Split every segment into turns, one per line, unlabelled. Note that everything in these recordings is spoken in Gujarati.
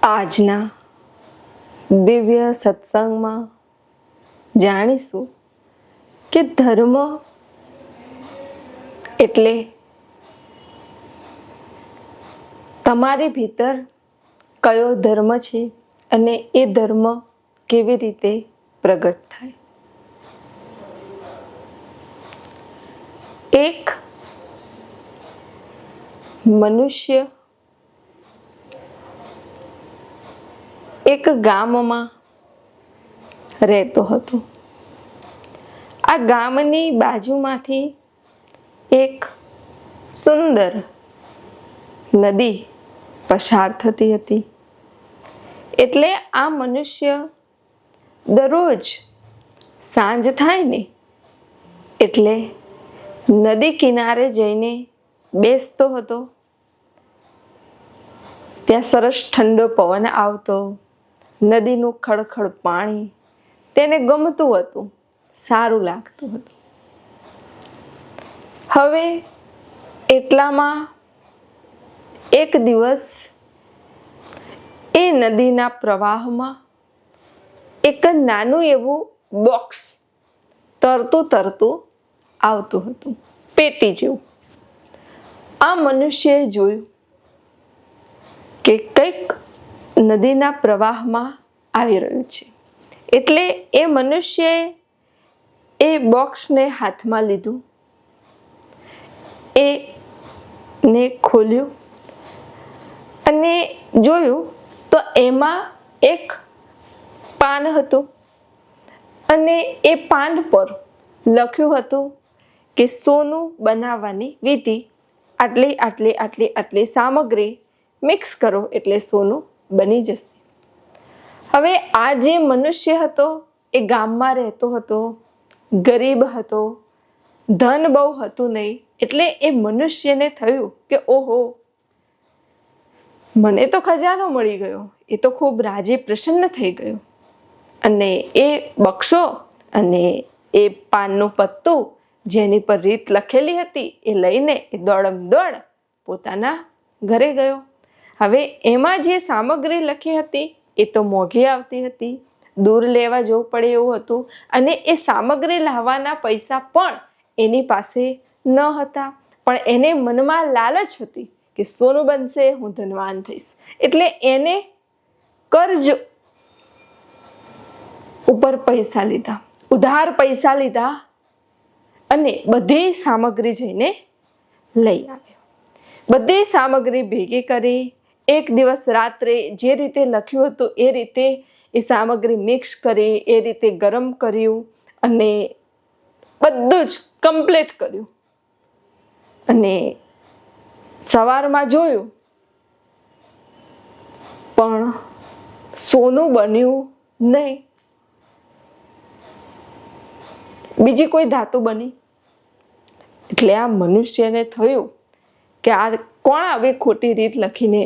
આજના દિવ્ય સત્સંગમાં જાણીશું કે ધર્મ એટલે તમારી ભીતર કયો ધર્મ છે અને એ ધર્મ કેવી રીતે પ્રગટ થાય. એક મનુષ્ય એક ગામમાં રહેતો હતો. આ ગામની બાજુમાંથી એક સુંદર નદી પસાર થતી હતી. એટલે આ મનુષ્ય દરરોજ સાંજ થાય ને એટલે નદી કિનારે જઈને બેસતો હતો. ત્યાં સરસ ઠંડો પવન આવતો, નદીનું ખળખળ પાણી તેને ગમતું હતું, સારું લાગતું હતું. હવે એટલામાં એક દિવસ એ નદીના પ્રવાહમાં એક નાનું એવું બોક્સ તરતું તરતું આવતું હતું, પેટી જેવું. આ મનુષ્યએ જોયું કે કંઈક નદીના પ્રવાહમાં આવી રહ્યું છે. એટલે એ મનુષ્યએ એ બોક્સને હાથમાં લીધું, એને ખોલ્યું અને જોયું તો એમાં એક પાન હતું અને એ પાન પર લખ્યું હતું કે સોનું બનાવવાની વિધિ, આટલી આટલી આટલી આટલી સામગ્રી મિક્સ કરો એટલે સોનું બની જશે. હવે આ જે મનુષ્ય હતો એ ગામમાં રહેતો હતો, ગરીબ હતો, ધન બહુ હતું નહીં. એટલે એ મનુષ્યને થયું કે ઓહો, મને તો ખજાનો મળી ગયો. એ તો ખૂબ રાજી પ્રસન્ન થઈ ગયો અને એ બક્સો અને એ પાનનું પત્તું જેની પર રીત લખેલી હતી એ લઈને એ દોડમ દોડ પોતાના ઘરે ગયો. હવે એમાં જે સામગ્રી લખી હતી એ તો મોંઘી આવતી હતી, દૂર લેવા જવું પડે એવું હતું અને એ સામગ્રી લાવવાના પૈસા પણ એની પાસે ન હતા. પણ એને મનમાં લાલચ હતી કે સોનું બનશે, હું ધનવાન થઈશ. એટલે એને કર્જ ઉપર પૈસા લીધા, ઉધાર પૈસા લીધા અને બધી સામગ્રી જઈને લઈ આવ્યો. બધી સામગ્રી ભેગી કરી એક દિવસ રાત્રે જે રીતે લખ્યું હતું એ રીતે એ સામગ્રી મિક્સ કરી, એ રીતે ગરમ કર્યું અને બધું જ કમ્પ્લીટ કર્યું. અને સવારમાં જોયું પણ સોનું બન્યું નહીં, બીજી કોઈ ધાતુ બની. એટલે આ મનુષ્યને થયું કે આ કોણ આવી ખોટી રીત લખીને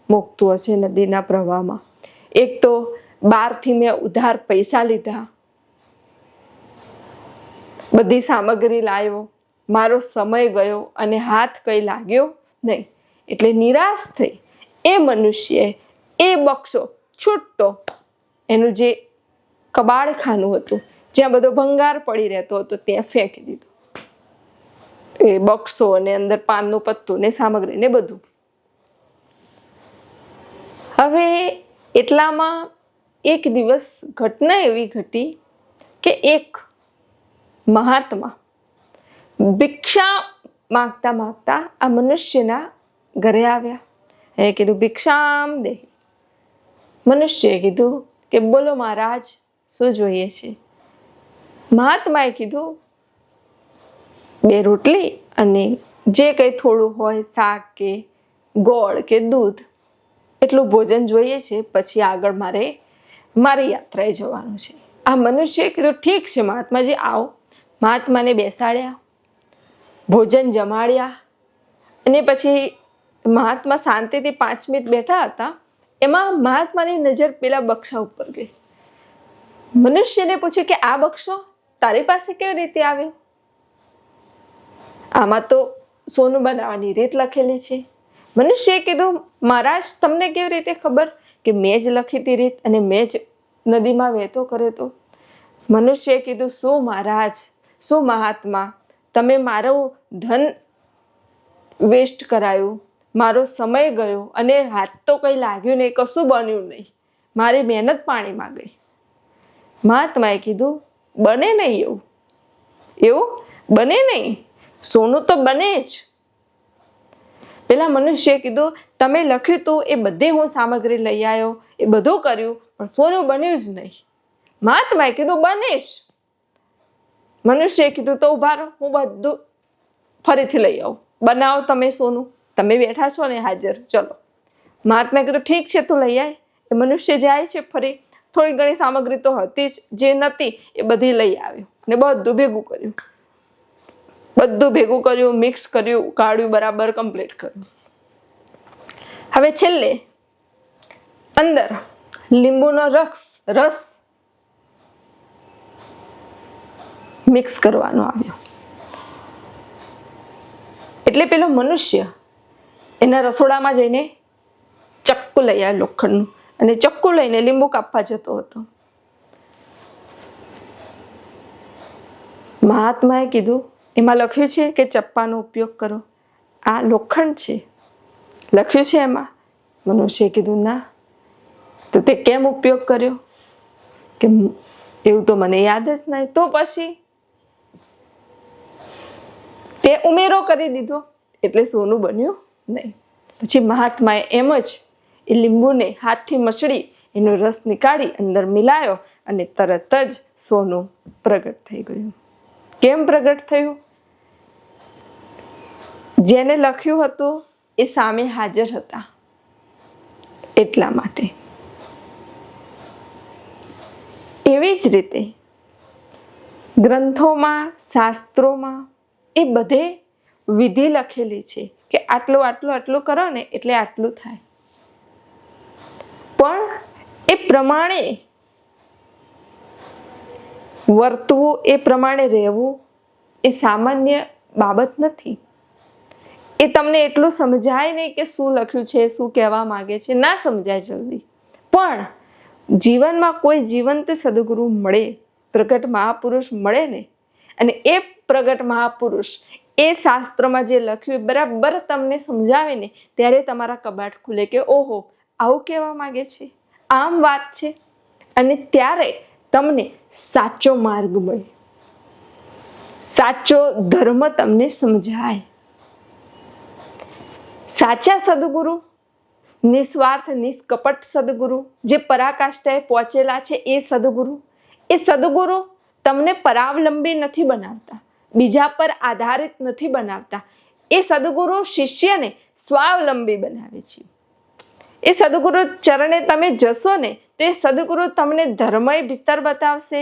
મૂકતું હશે નદીના પ્રવાહમાં. એક તો બહારથી મેં ઉધાર પૈસા લીધા, બધી સામગ્રી લાવ્યો, મારો સમય ગયો અને હાથ કઈ લાગ્યો નહીં. એટલે નિરાશ થઈ એ મનુષ્યએ એ બક્સો છૂટો, એનું જે કબાડખાનું હતું જ્યાં બધો ભંગાર પડી રહેતો હતો ત્યાં ફેંકી દીધો. એ બક્સો અને અંદર પાનનું પત્તું ને સામગ્રી ને બધું. હવે એટલામાં એક દિવસ ઘટના એવી ઘટી કે એક મહાત્મા ભિક્ષા માગતા માગતા આ મનુષ્યના ઘરે આવ્યા. એને કીધું ભિક્ષામ દે. મનુષ્યએ કીધું કે બોલો મહારાજ, શું જોઈએ છે? મહાત્માએ કીધું 2 રોટલી અને જે કંઈ થોડું હોય શાક કે ગોળ કે દૂધ, એટલું ભોજન જોઈએ છે. પછી આગળ મારી યાત્રાએ જવાનું છે. આ મનુષ્યએ કીધું ઠીક છે મહાત્માજી, આવો. મહાત્માને બેસાડ્યા, ભોજન જમાડ્યા અને પછી મહાત્મા શાંતિથી 5 મિનિટ બેઠા હતા. એમાં મહાત્માની નજર પેલા બક્સા ઉપર ગઈ. મનુષ્યને પૂછ્યું કે આ બક્સો તારી પાસે કેવી રીતે આવ્યો? આમાં તો સોનું બનાવવાની રીત લખેલી છે. મનુષ્યએ કીધું મહારાજ, તમને કેવી રીતે ખબર કે મેં જ લખી હતી રીત અને મેં જ નદીમાં વહેતો કરે તો? મનુષ્યએ કીધું, શું મહારાજ, શું મહાત્મા, તમે મારું ધન વેસ્ટ કરાયું, મારો સમય ગયો અને હાથ તો કંઈ લાગ્યું નહીં, કશું બન્યું નહીં, મારી મહેનત પાણીમાં ગઈ. મહાત્માએ કીધું, બને નહીં એવું, એવું બને નહીં, સોનું તો બને જ. પેલા મનુષ્યએ કીધું, તમે લખ્યું તું એ બધી હું સામગ્રી લઈ આવ્યો, એ બધું કર્યું, પણ સોનું બન્યું જ નહીં. મહાત્માએ કીધું, બને જ. મનુષ્યએ કીધું, તો ઉભા રહો, હું બધું ફરીથી લઈ આવું, બનાવો તમે સોનું, તમે બેઠા છો ને હાજર, ચલો. મહાત્માએ કીધું, ઠીક છે, તું લઈ આય. એ મનુષ્ય જાય છે, ફરી થોડી ઘણી સામગ્રી તો હતી જ, જે નથી એ બધી લઈ આવ્યો અને બધું ભેગું કર્યું. બધું ભેગું કર્યું, મિક્સ કર્યું, કાઢ્યું, બરાબર કમ્પ્લીટ કર્યું. હવે છેલ્લે અંદર લીંબુનો રસ મિક્સ કરવાનો આવ્યો. એટલે પેલો મનુષ્ય એના રસોડામાં જઈને ચક્કુ લઈ આવ્યો લોખંડનું અને ચક્કુ લઈને લીંબુ કાપવા જતો હતો. મહાત્માએ કીધું, એમાં લખ્યું છે કે ચપ્પાનો ઉપયોગ કરો, આ લોખંડ છે, લખ્યું છે એમાં. મનુષ્યએ કીધું, ના. તો તે કેમ ઉપયોગ કર્યો? કે એવું તો મને યાદ જ નહીં. તો પછી તે ઉમેરો કરી દીધો એટલે સોનું બન્યું નહીં. પછી મહાત્માએ એમ જ એ લીંબુને હાથથી મસળી એનો રસ નીકાળી અંદર મિલાયો અને તરત જ સોનું પ્રગટ થઈ ગયું. કેમ પ્રગટ થયું? જેને લખ્યું હતું એ સામે હાજર હતા એટલા માટે. એવી જ રીતે ગ્રંથોમાં, શાસ્ત્રોમાં એ બધે વિધિ લખેલી છે કે આટલું આટલું આટલું કરો ને એટલે આટલું થાય. પણ એ પ્રમાણે વર્તવું, એ પ્રમાણે રહેવું એ સામાન્ય બાબત નથી. એ તમને એટલું સમજાય નહીં કે શું લખ્યું છે, શું કહેવા માંગે છે, ના સમજાય જલ્દી. પણ જીવનમાં કોઈ જીવંત સદગુરુ મળે, પ્રગટ મહાપુરુષ મળે ને, અને એ પ્રગટ મહાપુરુષ એ શાસ્ત્રમાં જે લખ્યું બરાબર તમને સમજાવે ને, ત્યારે તમારા કબાટ ખુલે કે ઓહો, આવું કહેવા માંગે છે, આમ વાત છે. અને ત્યારે તમને સાચો માર્ગ મળે, સાચો ધર્મ તમને સમજાય. સાચા સદગુરુ, નિસ્વાર્થ નિષ્કપટ સદગુરુ, જે પરાકાષ્ઠાએ પહોંચેલા છે એ સદગુરુ તમને પરાવલંબી નથી બનાવતા, બીજા પર આધારિત નથી બનાવતા. એ સદગુરુ શિષ્યને સ્વાવલંબી બનાવે છે. એ સદગુરુ ચરણે તમે જશો ને તો એ સદગુરુ તમને ધર્મય ભીતર બતાવશે,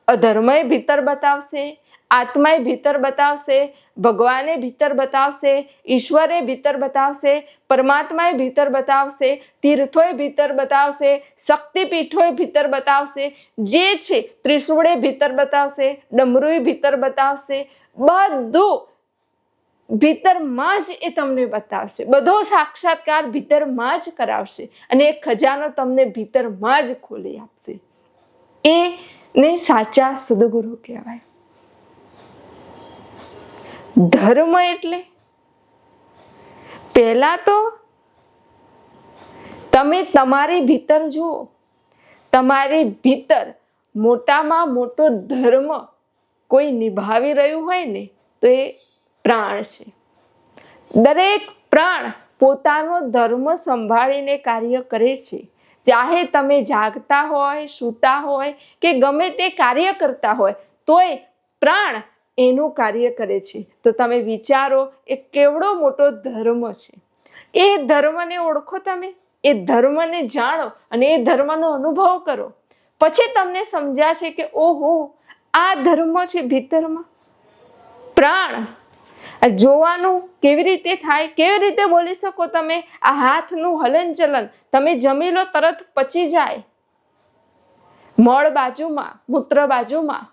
અધર્મય ભીતર બતાવશે, આત્માએ ભીતર બતાવશે, ભગવાને ભીતર બતાવશે, ઈશ્વરે ભીતર બતાવશે, પરમાત્માએ ભીતર બતાવશે, તીર્થોએ ભીતર બતાવશે, શક્તિપીઠોએ ભીતર બતાવશે, જે છે ત્રિશૂળે ભીતર બતાવશે, ડમરુએ ભીતર બતાવશે, બધું ભીતરમાં જ એ તમને બતાવશે. બધો સાક્ષાત્કાર ભીતરમાં જ કરાવશે અને એ ખજાનો તમને ભીતરમાં જ ખોલી આપશે. એને સાચા સદગુરુ કહેવાય. ધર્મ એટલે પહેલા તો તમે તમારી ભીતર જુઓ. તમારી ભીતર મોટામાં મોટો ધર્મ કોઈ નિભાવી રહ્યું હોય ને તો એ પ્રાણ છે. દરેક પ્રાણ પોતાનો ધર્મ સંભાળીને કાર્ય કરે છે. ચાહે તમે જાગતા હોય, સૂતા હોય કે ગમે તે કાર્ય કરતા હોય, તોય પ્રાણ એનું કાર્ય કરે છે. તો તમે વિચારો એ કેવડો મોટો ધર્મ છે. એ ધર્મને ઓળખો, તમે એ ધર્મને જાણો અને એ ધર્મનો અનુભવ કરો. પછી તમને સમજાશે કે ઓહો, આ ધર્મ છે ભીતરમાં. પ્રાણ જોવાનું કેવી રીતે થાય, કેવી રીતે બોલી શકો તમે? આ હાથનું હલન ચલન, તમે જમી લો તરત પચી જાય, મળ બાજુમાં, મૂત્ર બાજુમાં,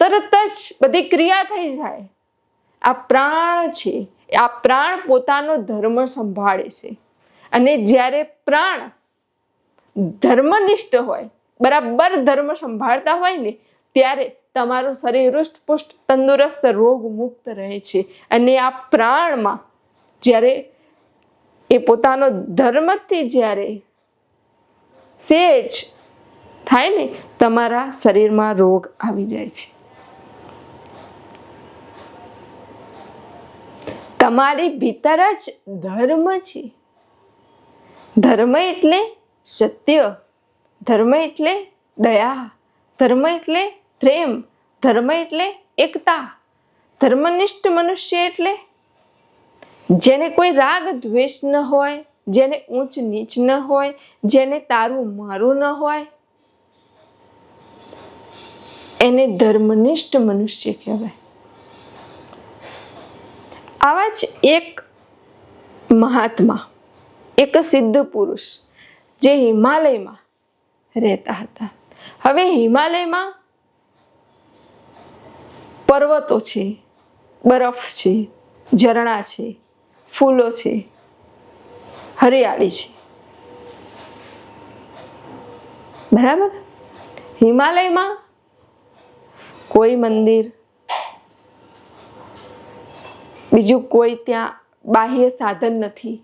તરત જ બધી ક્રિયા થઈ જાય. આ પ્રાણ છે. આ પ્રાણ પોતાનો ધર્મ સંભાળે છે. અને જ્યારે પ્રાણ ધર્મનિષ્ઠ હોય, બરાબર ધર્મ સંભાળતા હોય ને, ત્યારે તમારું શરીર હૃષ્ટપુષ્ટ તંદુરસ્ત રોગ મુક્ત રહે છે. અને આ પ્રાણમાં જ્યારે એ પોતાનો ધર્મથી જ્યારે સેજ થાય ને, તમારા શરીરમાં રોગ આવી જાય છે. તમારી ભીતર જ ધર્મ છે. ધર્મ એટલે સત્ય, ધર્મ એટલે દયા, ધર્મ એટલે પ્રેમ, ધર્મ એટલે એકતા. ધર્મનિષ્ઠ મનુષ્ય એટલે જેને કોઈ રાગ દ્વેષ ન હોય, જેને ઊંચ નીચ ન હોય, જેને તારું મારું ન હોય, એને ધર્મનિષ્ઠ મનુષ્ય કહેવાય. આવા જ એક મહાત્મા, એક સિદ્ધ પુરુષ જે હિમાલયમાં રહેતા હતા. હવે હિમાલયમાં પર્વતો છે, બરફ છે, ઝરણા છે, ફૂલો છે, હરિયાળી છે, બરાબર. હિમાલયમાં કોઈ મંદિર, બીજું કોઈ ત્યાં બાહ્ય સાધન નથી,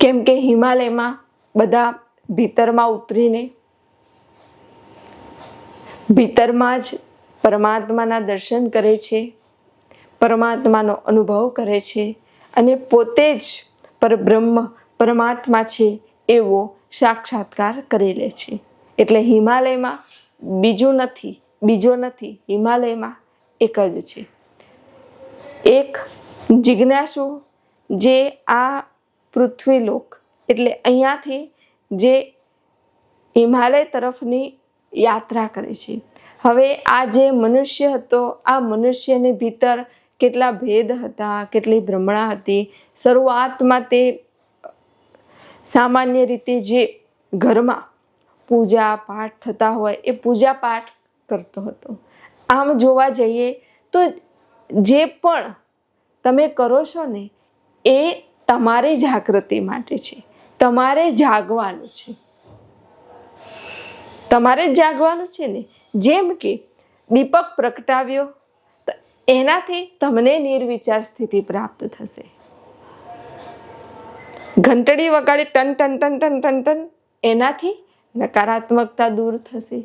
કેમ કે હિમાલયમાં બધા ભીતરમાં ઉતરીને ભીતરમાં જ પરમાત્માના દર્શન કરે છે, પરમાત્માનો અનુભવ કરે છે, અને પોતે જ પરબ્રહ્મ પરમાત્મા છે એવો સાક્ષાત્કાર કરી લે છે. એટલે હિમાલયમાં બીજો નથી, હિમાલયમાં એક જ છે. એક જિજ્ઞાસુ જે આ પૃથ્વીલોક એટલે અહીંયાથી જે હિમાલય તરફની યાત્રા કરે છે. હવે આ જે મનુષ્ય હતો, આ મનુષ્યની ભીતર કેટલા ભેદ હતા, કેટલી ભ્રમણા હતી. શરૂઆતમાં તે સામાન્ય રીતે જે ઘરમાં પૂજા પાઠ થતા હોય એ પૂજા પાઠ કરતો હતો. આમ જોવા જઈએ તો જે પણ તમે કરો છો ને એ તમારી જાગૃતિ માટે છે, તમારે જાગવાનું છે, તમારે જ જાગવાનું છે ને. જેમ કે દીપક પ્રગટાવ્યો તો એનાથી તમને નિર્વિચાર સ્થિતિ પ્રાપ્ત થશે. ઘંટડી વગાડી ton ton ton ton ton ton, એનાથી નકારાત્મકતા દૂર થશે.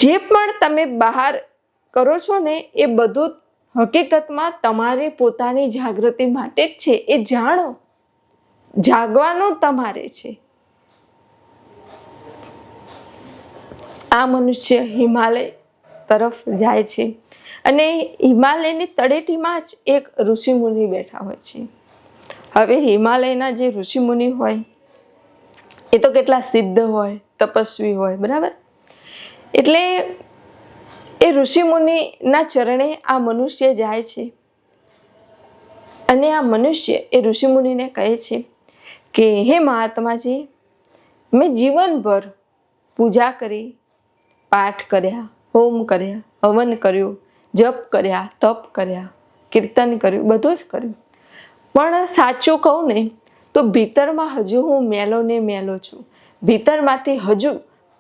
જે પણ તમે બહાર કરો છો ને એ બધું હકીકતમાં તમારી પોતાની જાગૃતિ માટે જ છે. એ જાણો, જાગવાનું તમારે છે. આ મનુષ્ય હિમાલય તરફ જાય છે અને હિમાલયની તળેટીમાં જ એક ઋષિમુનિ બેઠા હોય છે. હવે હિમાલયના જે ઋષિમુનિ હોય એ તો કેટલા સિદ્ધ હોય, તપસ્વી હોય, બરાબર. એટલે એ ઋષિમુનિના ચરણે આ મનુષ્ય જાય છે અને આ મનુષ્ય એ ઋષિમુનિને કહે છે કે હે મહાત્માજી, મેં જીવનભર પૂજા કરી, પાઠ કર્યા, હોમ કર્યા, હવન કર્યું, જપ કર્યા, તપ કર્યા, કીર્તન કર્યું, બધું જ કર્યું. પણ સાચું કહું ને તો ભીતરમાં હજુ હું મેલો ને મેલો છું. ભીતરમાંથી હજુ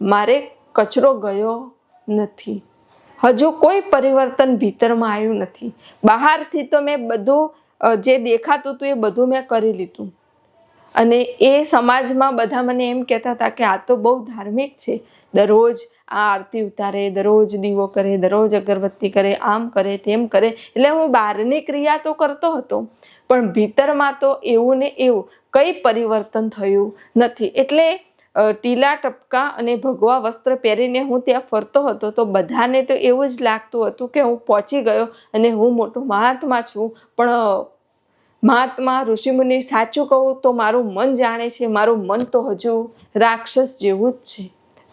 મારે કચરો ગયો નથી. હજુ કોઈ પરિવર્તન ભીતરમાં આવ્યું નથી. બહારથી તો મેં બધું જે દેખાતું હતું એ બધું મેં કરી લીધું. અને એ સમાજમાં બધા મને એમ કહેતા હતા કે આ તો બહુ ધાર્મિક છે, દરરોજ આ આરતી ઉતારે, દરરોજ દીવો કરે, દરરોજ અગરબત્તી કરે, આમ કરે, તેમ કરે. એટલે હું બહારની ક્રિયા તો કરતો હતો, પણ ભીતરમાં તો એવું ને એવું કંઈ પરિવર્તન થયું નથી. એટલે ટીલા ટપકા અને ભગવા વસ્ત્ર પહેરીને હું ત્યાં ફરતો હતો તો બધાને તો એવું જ લાગતું હતું કે હું પહોંચી ગયો અને હું મોટો મહાત્મા છું. પણ મહાત્મા ઋષિમુનિ, સાચું કહું તો મારું મન જાણે છે, મારું મન તો હજુ રાક્ષસ જેવું જ છે,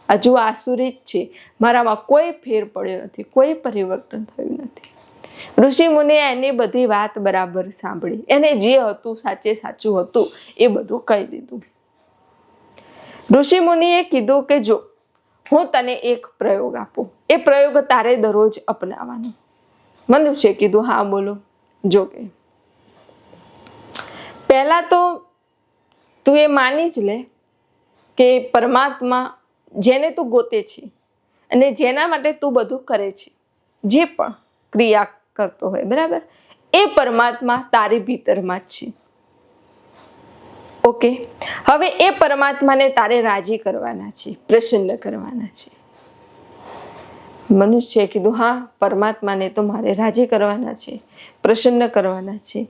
હજુ આસુરી જ છે. મારામાં કોઈ ફેર પડ્યો નથી, કોઈ પરિવર્તન થયું નથી. ઋષિમુનિએ એની બધી વાત બરાબર સાંભળી. એને જે હતું સાચે સાચું હતું એ બધું કહી દીધું. ઋષિમુનિએ કીધું કે જો હું તને એક પ્રયોગ આપું, એ પ્રયોગ તારે દરરોજ અપનાવવાનો. મનુષ્ય કીધું હા બોલો. જો કે પહેલા તો તું એ માની જ લે કે પરમાત્મા જેને તું ગોતે છે અને જેના માટે તું બધું કરે છે, જે પણ ક્રિયા કરતો હોય, બરાબર, એ પરમાત્મા તારી ભીતરમાં જ છે. ઓકે, હવે એ પરમાત્માને તારે રાજી કરવાના છે, પ્રસન્ન કરવાના છે. મનુષ્યએ કીધું, હા, પરમાત્માને તો મારે રાજી કરવાના છે, પ્રસન્ન કરવાના છે.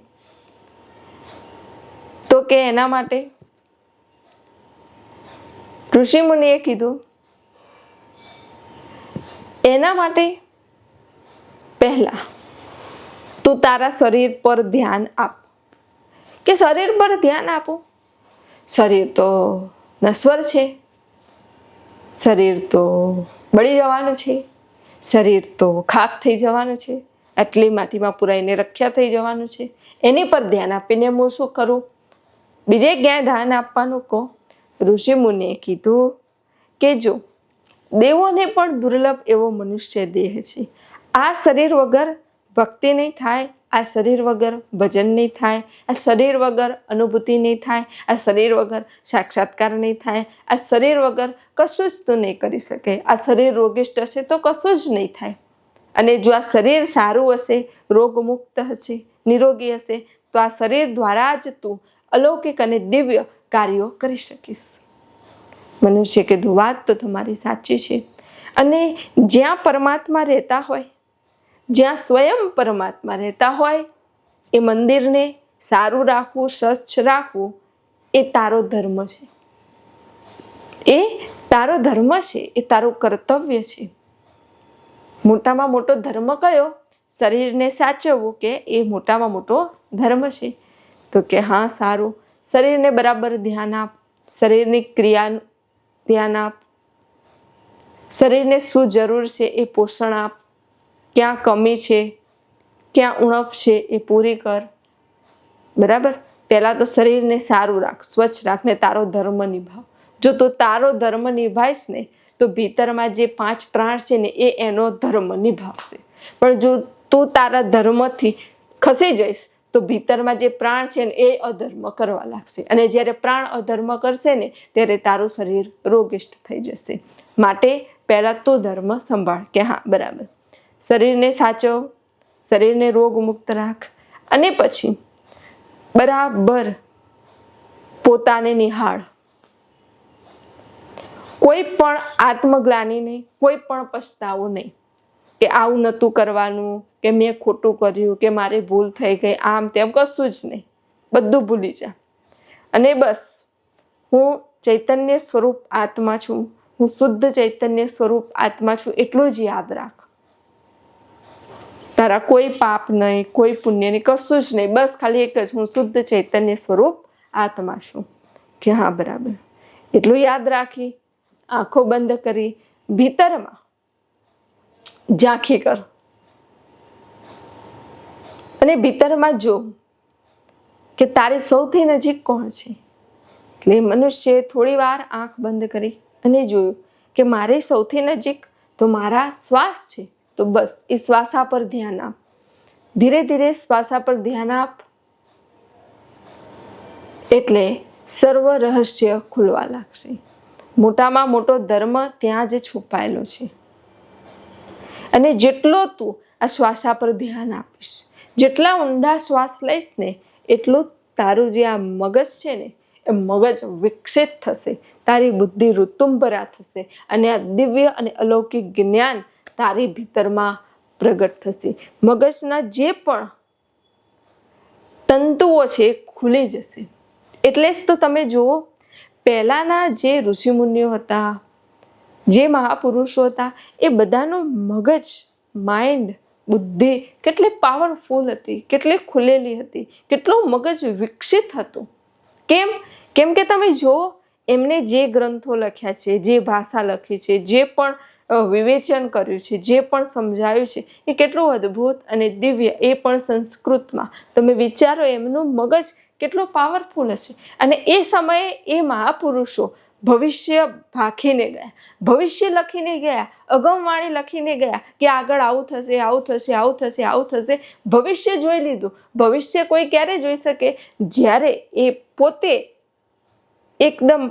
તો કે એના માટે ઋષિ મુનિએ કીધું, એના માટે પહેલા તું તારા શરીર પર ધ્યાન આપ. કે શરીર પર ધ્યાન આપો? શરીર તો નશ્વર છે, શરીર તો બળી જવાનું છે, શરીર તો ખાક થઈ જવાનું છે, આટલી માટીમાં પુરાઈને રખ્યા થઈ જવાનું છે. એની પર ધ્યાન આપીને હું શું કરું? બીજે ક્યાંય ધ્યાન આપવાનું કહો? ઋષિ મુનિએ કીધું કે જો દેવોને પણ દુર્લભ એવો મનુષ્ય દેહ છે. આ શરીર વગર ભક્તિ નહીં થાય, આ શરીર વગર ભજન નહીં થાય, આ શરીર વગર અનુભૂતિ નહીં થાય, આ શરીર વગર સાક્ષાત્કાર નહીં થાય, આ શરીર વગર કશું જ તું નહીં કરી શકે. આ શરીર રોગિષ્ટ હશે તો કશું જ નહીં થાય. અને જો આ શરીર સારું હશે, રોગમુક્ત હશે, નિરોગી હશે, તો આ શરીર દ્વારા જ તું અલૌકિક અને દિવ્ય કાર્યો કરી શકીશ. મનુષ્ય કીધું, વાત તો તમારી સાચી છે. અને જ્યાં પરમાત્મા રહેતા હોય, જ્યાં સ્વયં પરમાત્મા રહેતા હોય, એ મંદિરને સારું રાખવું, સ્વચ્છ રાખવું, એ તારો ધર્મ છે. એ તારો ધર્મ છે, એ તારું કર્તવ્ય છે. મોટામાં મોટો ધર્મ કયો? શરીરને સાચવવું, કે એ મોટામાં મોટો ધર્મ છે. તો કે હા, સારું, શરીરને બરાબર ધ્યાન આપ, શરીરની ક્રિયા ધ્યાન આપ, શરીરને શું જરૂર છે એ પોષણ આપ, ક્યાં કમી છે, ક્યાં ઉણપ છે એ પૂરી કર. બરાબર, પહેલા તો શરીરને સારું રાખ, સ્વચ્છ રાખ ને તારો ધર્મ નિભાવ. જો તું તારો ધર્મ નિભાવીશ ને તો ભીતરમાં જે 5 પ્રાણ છે ને એ એનો ધર્મ નિભાવશે. પણ જો તું તારા ધર્મથી ખસી જઈશ તો ભીતરમાં જે પ્રાણ છે ને એ અધર્મ કરવા લાગશે. અને જ્યારે પ્રાણ અધર્મ કરશે ને ત્યારે તારું શરીર રોગિષ્ટ થઈ જશે. માટે પહેલા તો ધર્મ સંભાળ કે હા, બરાબર, શરીરને સાચવ, શરીરને રોગ મુક્ત રાખ, અને પછી બરાબર પોતાને નિહાળ. કોઈ પણ આત્મગ્લાનિ નહીં, કોઈ પણ પછતાવો નહીં કે આવું નહોતું કરવાનું, કે મેં ખોટું કર્યું, કે મારે ભૂલ થઈ ગઈ, આમ તેમ કશું જ નહીં. બધું ભૂલી જા. અને બસ હું ચૈતન્ય સ્વરૂપ આત્મા છું, હું શુદ્ધ ચૈતન્ય સ્વરૂપ આત્મા છું, એટલું જ યાદ રાખ. તારા કોઈ પાપ નહીં, કોઈ પુણ્ય નહીં, કશું જ નહીં. બસ ખાલી એક જ, હું શુદ્ધ ચૈતન્ય સ્વરૂપ આત્મા છું. કે હા, બરાબર, એટલું યાદ રાખી આંખો બંધ કરી ભીતરમાં ઝાંખી કર અને ભીતરમાં જો કે તારી સૌથી નજીક કોણ છે. એટલે મનુષ્યએ થોડી વાર આંખ બંધ કરી અને જોયું કે મારી સૌથી નજીક તો મારા શ્વાસ છે. તો બસ એ શ્વાસા પર ધ્યાન આપ, ધીરે ધીરે શ્વાસા પર ધ્યાન આપ, એટલે સર્વ રહસ્ય ખુલવા લાગશે. મોટામાં મોટો ધર્મ ત્યાં જ છુપાયેલો છે. અને જેટલો તું આ શ્વાસા પર ધ્યાન આપીશ, જેટલા ઊંડા શ્વાસ લઈશ ને, એટલું તારું જે આ મગજ છે ને એ મગજ વિકસિત થશે, તારી બુદ્ધિ ઋતુંબરા થશે, અને આ દિવ્ય અને અલૌકિક જ્ઞાન તારી ભીતરમાં પ્રગટ થશે. મગજના જે પણ તંતુઓ છે ખુલી જશે. એટલે જ તો તમે જુઓ, પહેલાના જે ઋષિમુનિઓ હતા, જે મહાપુરુષો હતા, એ બધાનું મગજ, માઇન્ડ, બુદ્ધિ કેટલી પાવરફુલ હતી, કેટલી ખુલેલી હતી, કેટલું મગજ વિકસિત હતું. કેમ કે તમે જુઓ, એમને જે ગ્રંથો લખ્યા છે, જે ભાષા લખી છે, જે પણ વિવેચન કર્યું છે, જે પણ સમજાયું છે, એ કેટલું અદ્ભુત અને દિવ્ય, એ પણ સંસ્કૃતમાં. તમે વિચારો એમનું મગજ કેટલું પાવરફુલ હશે. અને એ સમયે એ મહાપુરુષો ભવિષ્ય ભાખીને ગયા, ભવિષ્ય લખીને ગયા, અગમવાણી લખીને ગયા કે આગળ આવું થશે, આવું થશે, આવું થશે, આવું થશે. ભવિષ્ય જોઈ લીધું. ભવિષ્ય કોઈ ક્યારે જોઈ શકે? જ્યારે એ પોતે એકદમ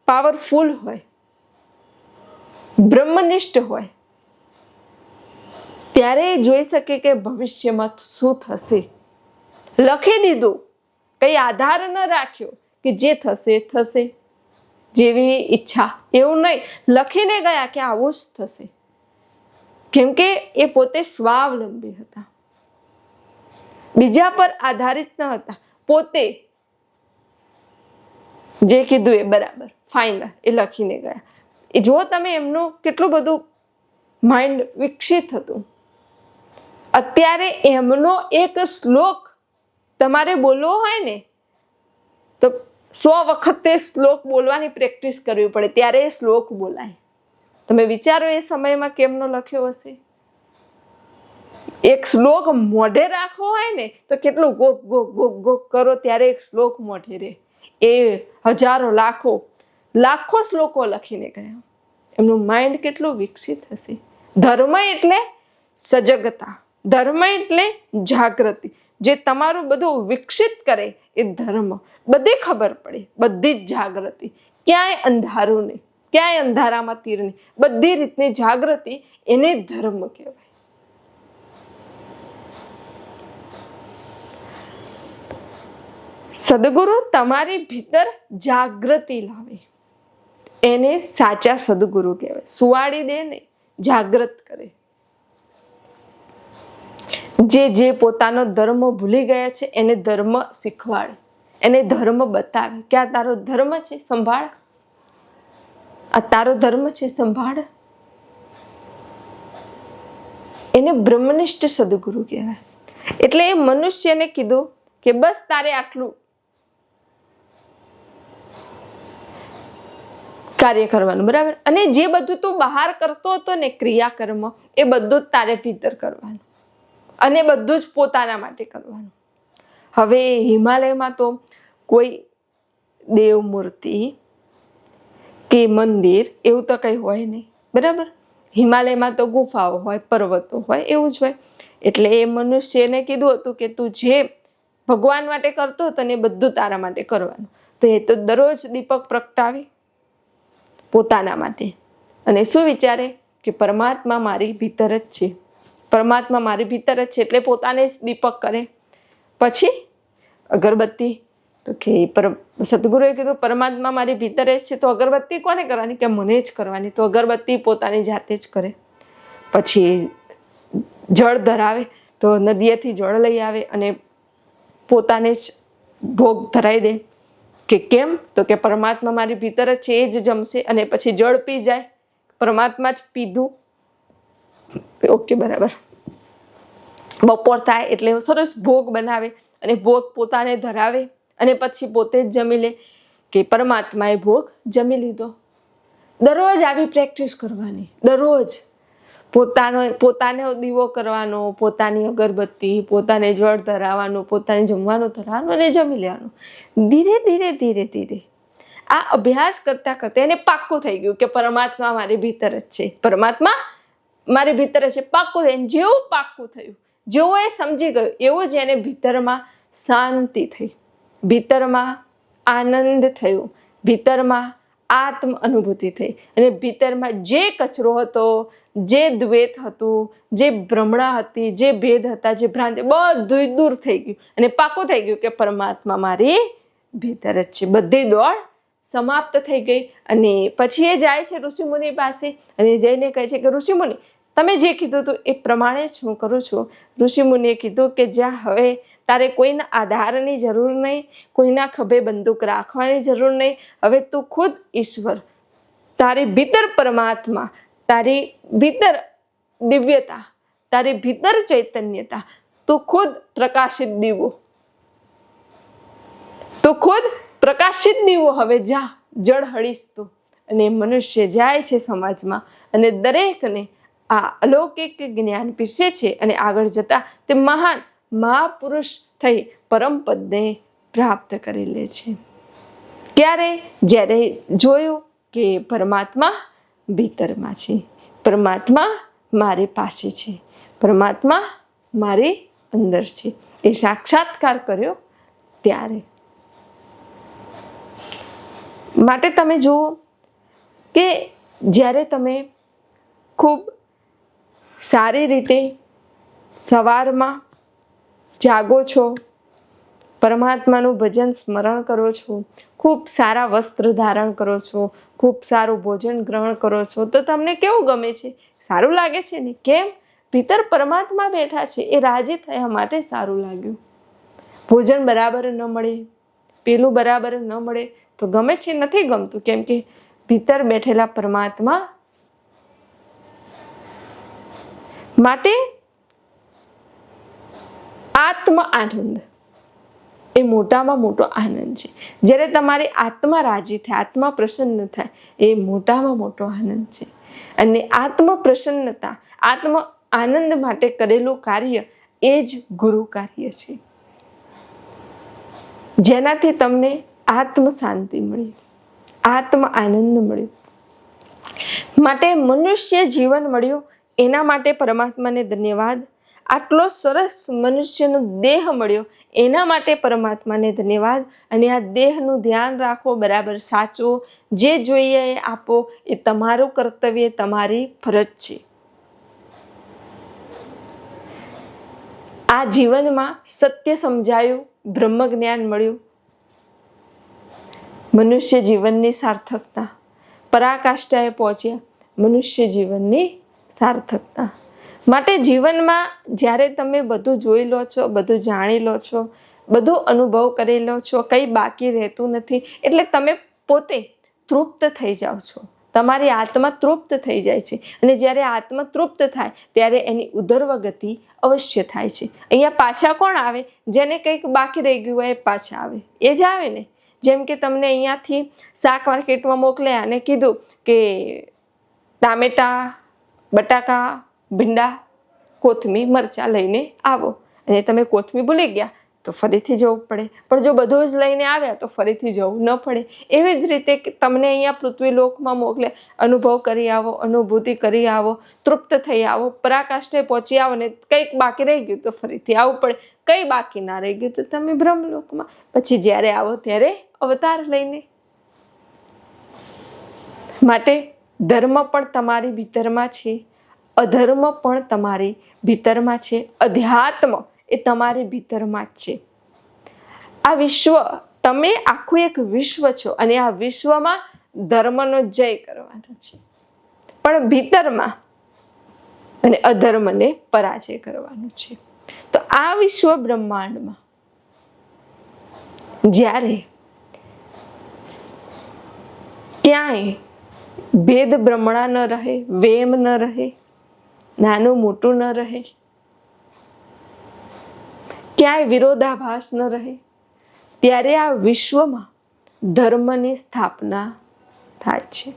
પાવરફુલ હોય, બ્રહ્મનિષ્ઠ હોય, ત્યારે જોઈ શકે કે ભવિષ્યમાં શું થશે. લખી દીધું, કઈ આધાર ન રાખ્યો કે જે થશે થશે, જેવી ઈચ્છા, એવું નહીં, લખીને ગયા કે આવું જ થશે. કેમ કે એ પોતે સ્વાવલંબી હતા, બીજા પર આધારિત ન હતા. પોતે જે કીધું એ બરાબર ફાઇનલ એ લખીને ગયા. એ જો તમે એમનું કેટલું બધું માઇન્ડ વિકસિત હતું. અત્યારે એમનો એક શ્લોક તમારે બોલવો હોય ને તો 100 વખત તે શ્લોક બોલવાની પ્રેક્ટિસ કરવી પડે, ત્યારે એ શ્લોક બોલાય. તમે વિચારો એ સમયમાં કેમનો લખ્યો હશે. એક શ્લોક મોઢે રાખવો હોય ને તો કેટલું ગોક ગોક ગોક ગોક કરો ત્યારે એક શ્લોક મોઢે રહે. એ હજારો લાખો શ્લોકો લખીને ગયા. એમનું માઇન્ડ કેટલું વિકસિત હશે. ધર્મ એટલે સજગતા, ધર્મ એટલે જાગૃતિ. જે તમારું બધું વિકસિત કરે એ ધર્મ. બધી ખબર પડે, બધી જ જાગૃતિ, ક્યાંય અંધારું નહીં, ક્યાંય અંધારામાં તીર નહીં, બધી રીતની જાગૃતિ, એને ધર્મ કહેવાય. સદગુરુ તમારી ભીતર જાગૃતિ લાવે, એને સાચા સદગુરુ કહેવાય. સુવાડી દે ને, જાગૃત કરે. જે પોતાનો ધર્મ ભૂલી ગયા છે એને ધર્મ શીખવાડે, એને ધર્મ બતાવે કે આ તારો ધર્મ છે, સંભાળ. આ તારો ધર્મ છે, સંભાળ. એને બ્રહ્મનિષ્ઠ સદગુરુ કહેવાય. એટલે એ મનુષ્યને કીધું કે બસ તારે આટલું કાર્ય કરવાનું, બરાબર. અને જે બધું તું બહાર કરતો હતો ને ક્રિયાકર્મ, એ બધું જ તારે ભીતર કરવાનું, અને બધું જ પોતાના માટે કરવાનું. હવે હિમાલયમાં તો કોઈ દેવ મૂર્તિ કે મંદિર એવું તો કઈ હોય નહીં, બરાબર. હિમાલયમાં તો ગુફાઓ હોય, પર્વતો હોય, એવું જ હોય. એટલે એ મનુષ્યને કીધું હતું કે તું જે ભગવાન માટે કરતો હતો ને એ બધું તારા માટે કરવાનું. તો એ તો દરરોજ દીપક પ્રગટાવે પોતાના માટે, અને શું વિચારે કે પરમાત્મા મારી ભીતર જ છે, પરમાત્મા મારી ભીતર જ છે, એટલે પોતાને જ દીપક કરે. પછી અગરબત્તી, તો કે સદગુરુએ કીધું પરમાત્મા મારી ભીતર જ છે, તો અગરબત્તી કોને કરવાની? કે મને જ કરવાની. તો અગરબત્તી પોતાની જાતે જ કરે. પછી જળ ધરાવે, તો નદીએથી જળ લઈ આવે અને પોતાને જ ભોગ ધરાઈ દે. કે કેમ? તો કે પરમાત્મા મારી ભીતર જ છે, એ જ જમશે. અને પછી જળ પી જાય, પરમાત્મા જ પીધું. ઓકે, બરાબર. બપોર થાય એટલે સરસ ભોગ બનાવે અને ભોગ પોતાને ધરાવે, અને પછી પોતે જ જમી લે કે પરમાત્માએ ભોગ જમી લીધો. દરરોજ આવી પ્રેક્ટિસ કરવાની, દરરોજ પોતાનો દીવો કરવાનો, પોતાની અગરબત્તી, પોતાને જળ ધરાવવાનું, પોતાને જમવાનું ધરાવવાનું અને જમી લેવાનું. ધીરે ધીરે ધીરે ધીરે આ અભ્યાસ કરતા કરતા એને પાક્કું થઈ ગયું કે પરમાત્મા મારી ભીતર જ છે, પરમાત્મા મારી ભીતર છે, પાક્કું થયું. જેવું પાક્કું થયું, જેવો એ સમજી ગયો, એવું જ એને ભીતરમાં શાંતિ થઈ, ભીતરમાં આનંદ થયો, ભીતરમાં આત્મ અનુભૂતિ થઈ. અને ભીતરમાં જે કચરો હતો, જે દ્વૈત હતું, જે ભ્રમણા હતી, જે ભેદ હતા, જે ભ્રાંતિ, બધું દૂર થઈ ગયું અને પાકું થઈ ગયું કે પરમાત્મા મારી ભીતર જ છે. બધી દોડ સમાપ્ત થઈ ગઈ. અને પછી એ જાય છે ઋષિમુનિ પાસે અને જઈને કહે છે કે ઋષિમુનિ, તમે જે કીધું હતું એ પ્રમાણે જ હું કરું છું. ઋષિમુનિએ કીધું કે જ્યાં હવે તારે કોઈના આધારની જરૂર નહીં, કોઈના ખભે બંદૂક રાખવાની જરૂર નહીં. હવે તું ખુદ ઈશ્વર, તારી ભીતર પરમાત્મા, તારી ભીતર દિવ્યતા, તારી ભીતર ચૈતન્યતા, તું ખુદ પ્રકાશિત દીવો, તું ખુદ પ્રકાશિત દીવો. હવે જા, જળ હળીશ તું. અને મનુષ્ય જાય છે સમાજમાં અને દરેકને આ અલૌકિક જ્ઞાન પીરસે છે અને આગળ જતા તે મહાન મહાપુરુષ થઈ પરમ પદને પ્રાપ્ત કરી લે છે. ક્યારે? જ્યારે જોયું કે પરમાત્મા ભીતરમાં છે, પરમાત્મા મારી પાસે છે, પરમાત્મા મારી અંદર છે. એ સાક્ષાત્કાર કર્યો ત્યારે. માટે તમે જુઓ કે જ્યારે તમે ખૂબ સારી રીતે સવારમાં જાગો છો, પરમાત્માનું ભજન સ્મરણ કરો છો, ખૂબ સારા વસ્ત્ર ધારણ કરો છો, ખૂબ સારું ભોજન ગ્રહણ કરો છો, તો તમને કેવું ગમે છે? સારું લાગે છે ને? કેમ? ભીતર પરમાત્મા બેઠા છે, એ રાજી થયા માટે સારું લાગ્યું. ભોજન બરાબર ન મળે, પેલું બરાબર ન મળે તો ગમે છે? નથી ગમતું. કેમ કે ભીતર બેઠેલા પરમાત્મા માટે આત્મ આનંદ એ મોટામાં મોટો આનંદ છે. જ્યારે તમારી આત્મા રાજી થાય, આત્મા પ્રસન્ન થાય, એ મોટામાં મોટો આનંદ છે. અને આત્મ પ્રસન્નતા, આત્મ આનંદ માટે કરેલું કાર્ય એ જ ગુરુ કાર્ય છે, જેનાથી તમને આત્મ શાંતિ મળી, આત્મ આનંદ મળ્યો. માટે મનુષ્ય જીવન મળ્યું એના માટે પરમાત્માને ધન્યવાદ. આટલો સરસ મનુષ્યનો દેહ મળ્યો એના માટે પરમાત્માને ધન્યવાદ. અને આ દેહનું ધ્યાન રાખો, બરાબર સાચવો, જે જોઈએ એ આપો, એ તમારું કર્તવ્ય, તમારી ફરજ છે. આ જીવનમાં સત્ય સમજાયું, બ્રહ્મ જ્ઞાન મળ્યું, મનુષ્ય જીવનની સાર્થકતા, પરાકાષ્ઠાએ પહોંચ્યા, મનુષ્ય જીવનની સાર્થકતા. માટે જીવનમાં જ્યારે તમે બધું જોઈ લો છો, બધું જાણી લો છો, બધું અનુભવ કરી લો છો, કંઈ બાકી રહેતું નથી, એટલે તમે પોતે તૃપ્ત થઈ જાઓ છો, તમારી આત્મા તૃપ્ત થઈ જાય છે. અને જ્યારે આત્મા તૃપ્ત થાય ત્યારે એની ઉધર્વ ગતિ અવશ્ય થાય છે. અહીંયા પાછા કોણ આવે? જેને કંઈક બાકી રહી ગયું હોય એ પાછા આવે, એ જ આવે ને. જેમ કે તમને અહીંયાથી શાક માર્કેટમાં મોકલ્યા અને કીધું કે ટામેટા, બટાકા, ભીંડા, કોથમીર, મરચાં લઈને આવો, અને તમે કોથમીર ભૂલી ગયા તો ફરીથી જવું પડે. પણ જો બધું જ લઈને આવ્યા તો ફરીથી જવું ન પડે. એવી જ રીતે તમને અહીંયા પૃથ્વીલોકમાં મોકલે, અનુભવ કરી આવો, અનુભૂતિ કરી આવો, તૃપ્ત થઈ આવો, પરાકાષ્ઠે પહોંચી આવો, ને કંઈક બાકી રહી ગયું તો ફરીથી આવવું પડે. કંઈ બાકી ના રહી ગયું તો તમે બ્રહ્મલોકમાં પછી જ્યારે આવો ત્યારે અવતાર લઈને. માટે ધર્મ પણ તમારી ભીતરમાં છે, અધર્મ પણ તમારી ભીતરમાં છે, અધ્યાત્મ એ તમારી ભીતરમાં જ છે. આ વિશ્વ, તમે આખું એક વિશ્વ છો, અને આ વિશ્વમાં ધર્મનો જય કરવાનો છે, પણ ભીતરમાં અને અધર્મને પરાજય કરવાનો છે. તો આ વિશ્વ બ્રહ્માંડમાં જ્યારે ક્યાંય ભેદ ભ્રમણા ન રહે, વેમ ન રહે, નાનું મોટું ન રહે, ક્યાંય વિરોધાભાસ ન રહે, ત્યારે આ વિશ્વમાં ધર્મની સ્થાપના થાય છે.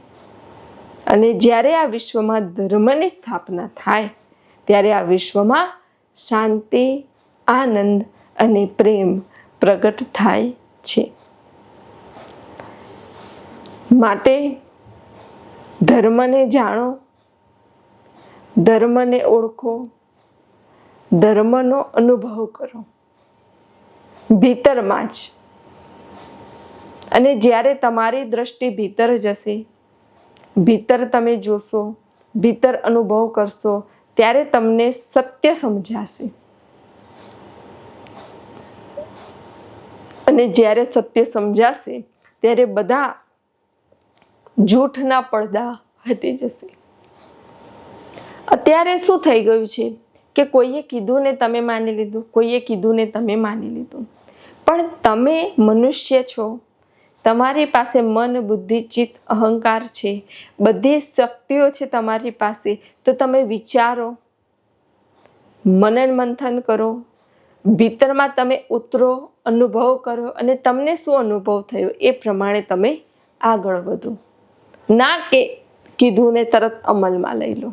અને જ્યારે આ વિશ્વમાં ધર્મની સ્થાપના થાય ત્યારે આ વિશ્વમાં શાંતિ, આનંદ અને પ્રેમ પ્રગટ થાય છે. માટે ધર્મને જાણો, ધર્મને ઓળખો, ધર્મનો અનુભવ કરો ભીતરમાં જ. અને જ્યારે તમારી દ્રષ્ટિ ભીતર જશે, ભીતર તમે જોશો, ભીતર અનુભવ કરશો, ત્યારે તમને સત્ય સમજાશે. અને જ્યારે સત્ય સમજાશે ત્યારે બધા જૂઠના પડદા હટી જશે. અત્યારે શું થઈ ગયું છે કે કોઈએ કીધું ને તમે માની લીધું, કોઈએ કીધું ને તમે માની લીધું. પણ તમે મનુષ્ય છો, તમારી પાસે મન, બુદ્ધિ, ચિત્ત, અહંકાર છે, બધી શક્તિઓ છે તમારી પાસે. તો તમે વિચારો, મનન મંથન કરો, ભીતરમાં તમે ઉતરો, અનુભવ કરો, અને તમને શું અનુભવ થયો એ પ્રમાણે તમે આગળ વધો. ના કે કીધું ને તરત અમલમાં લઈ લો.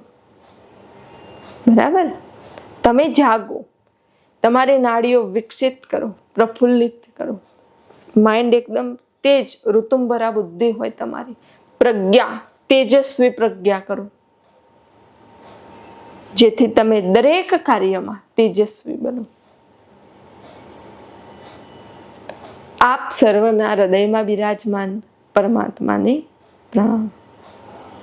બરાબર? તમે જાગો, તમારી નાડીઓ વિકસિત કરો, પ્રફુલ્લિત કરો, માઇન્ડ એકદમ તેજ, ઋતુંભરા બુદ્ધિ હોય તમારી, પ્રજ્ઞા, તેજસ્વી પ્રજ્ઞા કરો, જેથી તમે દરેક કાર્યમાં તેજસ્વી બનો. આપ સર્વના હૃદયમાં બિરાજમાન પરમાત્માને પ્રણામ.